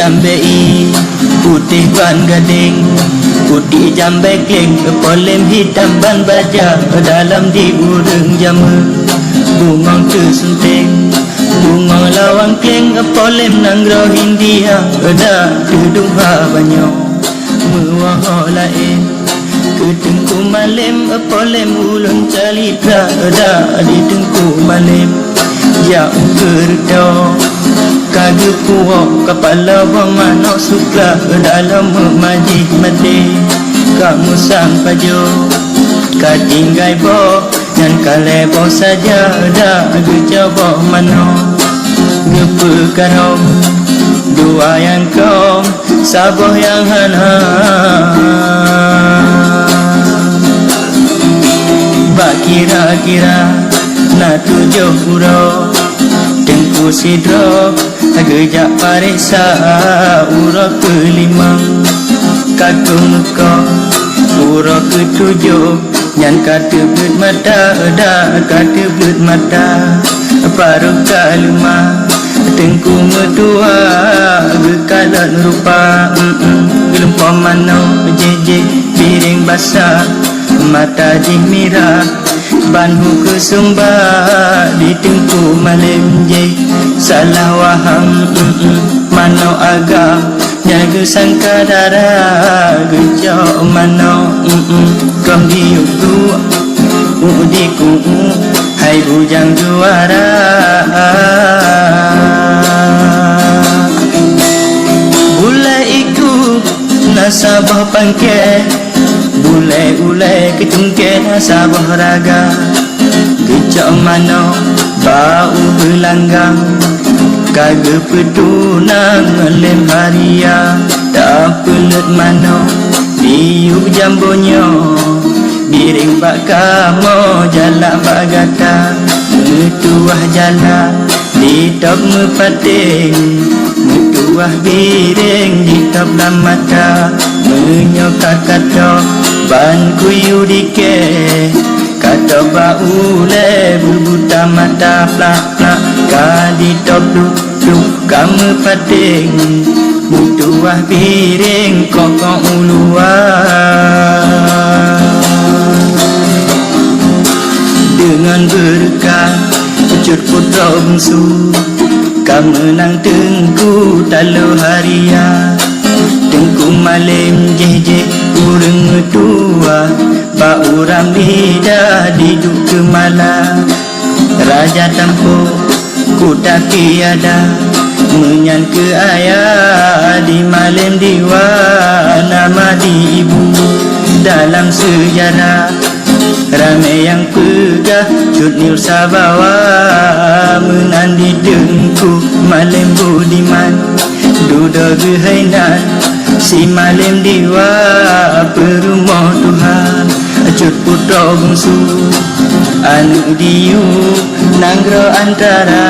jambei putih ban gading, putih jambe kleng, polem hitam ban baja, dalam diurung jama bungong tersunting, bungong lawang kleng, polem nanggro Hindia, ada tudung habanyo muah lain, ketengku malem, polem ulun calitra, ada di tengku malem jauh kerdo kage puak kepala bermanok sukla dalam majih mati kamu sang pajo katinggai bo dan kalebo saja dah gejawa mano gepekarong dua yang kau saboh yang hana bak kira-kira na tujuh pura tengku sidro gejak pariksa urah kelima kagum kau urah ketujuh yang kata belut mata dah kata belut mata paruh kalima tengku medua gekalan rupa gelempah mano jeje piring basah mata jimira banhu kesumba di tengku malam je salah waham mano agak nyaga sangka darah gejau mano kam diuk tu udiku hai bujang juara bulai iku nasabah pangke ulai-ulai ketungke nasabah raga gejak mano bau belanggang kage pedunang lem haria tak pelet mano diuk jambonyo biring bak kamo jalak bak gata metuah jala di top mepating metuah biring di top dalam mata menyokak kata ban kuyu dike kata bau le berbuta mata plak-plak kali top duk kamu pating mutuah piring kokong uluan dengan berkah cut putra bungsu kamu nang tengku talu haria tengku malam jeje urang tua bau ramida diduk kemala raja tampo kuda tiada menyan ke ayah di malam diwa nama di ibu dalam sejarah ramai yang pegah cut nil sabawa menandi dengku malam budiman duda gehainan si malam diwa perumah Tuhan cut putra bungsu anu diu nanggro antara